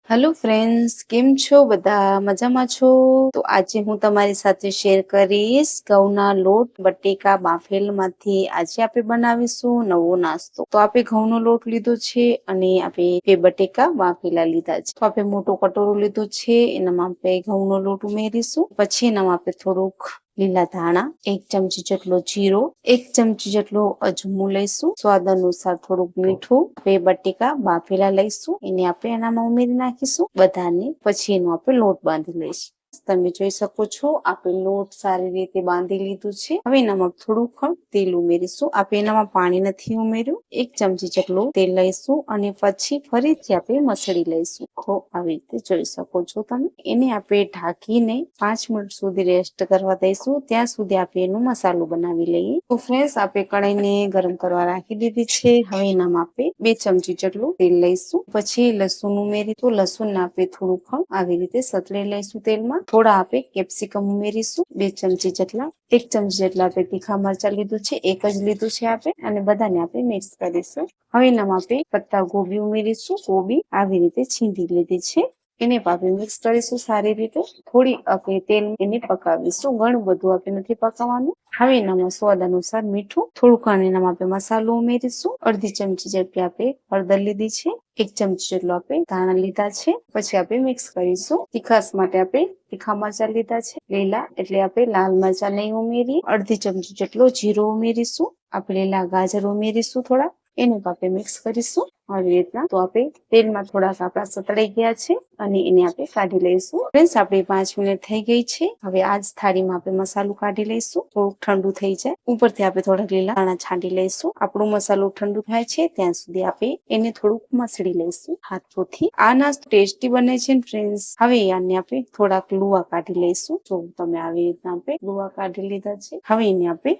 Hello friends, કેમ છો? બધા મજામાં છો? તો આજે હું તમારી સાથે શેર કરીશ ઘઉંના લોટ બટેકા બાફેલમાંથી આજે આપણે બનાવીશું નવો નાસ્તો. તો આપણે ઘઉંનો લોટ લીધો છે અને આપણે બે બટેકા બાફેલા લીધા છે. તો આપણે મોટો કટોરો લીધો છે, એનામાં આપણે ઘઉંનો લોટ ઉમેરીશું. પછી એનામાં આપણે થોડુંક લીલા ધાણા, 1 ચમચી જેટલો જીરો, 1 ચમચી જેટલો અજમો લઈશું, સ્વાદ અનુસાર થોડુંક મીઠું, બે બટેકા બાફેલા લઈશું, એને આપણે એનામાં ઉમેરી નાખીશું બધાને. પછી એનો આપણે લોટ બાંધી લઈશું. તમે જોઈ શકો છો આપણે લોટ સારી રીતે બાંધી લીધું છે. હવે એનામાં થોડુંક તેલ ઉમેરીશું. આપણે એનામાં પાણી નથી ઉમેર્યું. 1 ચમચી જેટલું તેલ લઈશું અને પછી ફરીથી આપણે મસળી લઈશું. તો આવી રીતે જોઈ શકો છો તમે. એને આપણે ઢાંકીને 5 મિનિટ સુધી રેસ્ટ કરવા દઈશું. ત્યાં સુધી આપણે એનો મસાલો બનાવી લઈએ. તો ફ્રેન્ડ્સ, આપણે કઢાઈને ગરમ કરવા રાખી દીધી છે. હવે એનામાં આપણે 2 ચમચી જેટલું તેલ લઈશું. પછી લસણ ઉમેરી તો લસણ આપણે થોડુંક આવી રીતે સતળી લઈશું તેલમાં. થોડા આપણે કેપ્સિકમ ઉમેરીશું, 2 ચમચી જેટલા. 1 ચમચી જેટલા આપણે તીખા મરચા લીધું છે, એક જ લીધું છે આપણે, અને બધાને આપણે મિક્સ કરીશું. હવે એનામાં આપણે પત્તા ગોબી ઉમેરીશું. ગોબી આવી રીતે છીંધી લીધી છે, એને આપણે મિક્સ કરીશું સારી રીતે. થોડી આપણે તેલ એને પકાવીશું, ઘણું બધું આપણે નથી પકાવવાનું. હવે એનામાં સ્વાદ અનુસાર મીઠું, થોડુંક એનામાં આપણે મસાલો ઉમેરીશું. અડધી ચમચી જેટલી આપણે હળદર લીધી છે, 1 ચમચી જેટલો આપણે ધાણા લીધા છે. પછી આપણે મિક્સ કરીશું. તીખાસ માટે આપણે તીખા મરચા લીધા છે લીલા, એટલે આપણે લાલ મરચા નહીં ઉમેરીએ. અડધી ચમચી જેટલો જીરો ઉમેરીશું. આપણે લીલા ગાજર ઉમેરીશું થોડા, એને આપણે મિક્સ કરીશું આવી રીતના. તો આપણે તેલમાં થોડાક આપણા સતળાઈ ગયા છે અને એને આપણે કાઢી લઈશું. ફ્રેન્ડ્સ, આપણી 5 મિનિટ થઈ ગઈ છે. હવે આ જ થાળીમાં આપણે મસાલો કાઢી લઈશું. થોડુંક ઠંડુ થઈ જાય, ઉપરથી આપણે થોડાક લીલા ધાણા છાંટી લઈશું. આપણો મસાલો ઠંડુ થાય છે ત્યાં સુધી આપણે એને થોડુંક મસળી લઈશું હાથોથી. આ નાસ્તો ટેસ્ટી બને છે ફ્રેન્ડ્સ. હવે આને આપણે થોડાક લુવા કાઢી લઈશું. જો તમે આવી રીતના આપણે લુવા કાઢી લીધા છે. હવે એને આપણે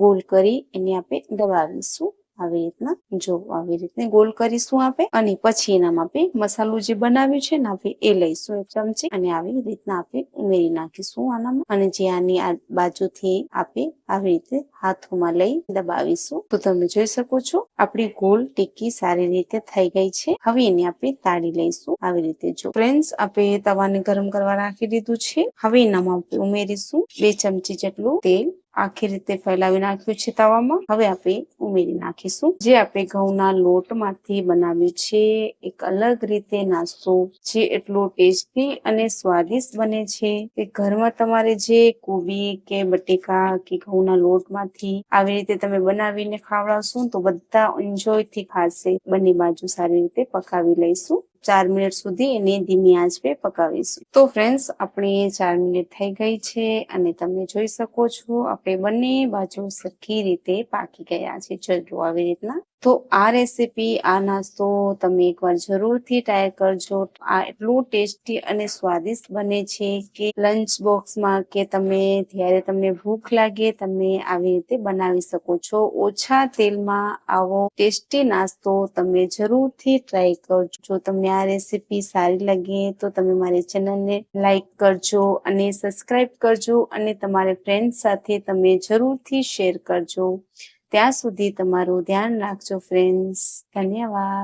ગોલ કરી એને આપણે દબાવીશું આવી રીતના. જો આવી રીતે ગોલ કરીશું આપણે, અને પછી એનામાં આપણે મસાલો જે બનાવ્યું છે ને આપણે એ લઈશું 1 ચમચી, અને આવી રીતના આપણે ઉમેરી નાખીશું આનામાં. અને જે આની આ બાજુથી આપણે આવી રીતે હાથોમાં લઈ દબાવીશું. તો તમે જોઈ શકો છો આપણી ગોલ ટીકી સારી રીતે થઈ ગઈ છે. હવે એને આપણે તાળી લઈશું આવી રીતે. જો ફ્રેન્ડ્સ, આપણે તવાને ગરમ કરવા રાખી દીધું છે. હવે એનામાં આપણે ઉમેરીશું 2 ચમચી જેટલું તેલ. આખી રીતે ફેલાવી નાખ્યું છે તવામાં. હવે આપણે ઉમેરી નાખીશું જે આપણે ઘઉંના લોટમાંથી બનાવ્યું છે એક અલગ રીતે નાસ્તો, જે એટલો ટેસ્ટી અને સ્વાદિષ્ટ બને છે કે ઘરમાં તમારે જે કોબી કે બટેકા કે ઘઉંના લોટમાંથી આવી રીતે તમે બનાવીને ખવડાવશો તો બધા એન્જોય થી ખાશે. બંને બાજુ સારી રીતે પકાવી લઈશું. 4 મિનિટ સુધી એને ધીમી આંચ પે પકાવીશું. તો ફ્રેન્ડ્સ, આપણી 4 મિનિટ થઈ ગઈ છે અને તમે જોઈ શકો છો આપણે બંને બાજુ સરખી રીતે પાકી ગયા છે. જો આવી રીતના. તો આ રેસીપી, આ નાસ્તો તમે એકવાર જરૂરથી ટ્રાય કરજો. આ એટલું ટેસ્ટી અને સ્વાદિષ્ટ બને છે કે લંચ બોક્સમાં કે તમે જ્યારે તમને ભૂખ લાગે તમે આવી રીતે બનાવી શકો છો. ઓછા તેલમાં આવો ટેસ્ટી નાસ્તો તમે જરૂરથી ટ્રાય કરજો. જો તમને આ રેસીપી સારી લાગે તો તમે મારી ચેનલને લાઈક કરજો અને સબસ્ક્રાઇબ કરજો, અને તમારા ફ્રેન્ડ સાથે તમે જરૂરથી શેર કરજો. ત્યાં સુધી તમારું ધ્યાન રાખજો ફ્રેન્ડ્સ. ધન્યવાદ.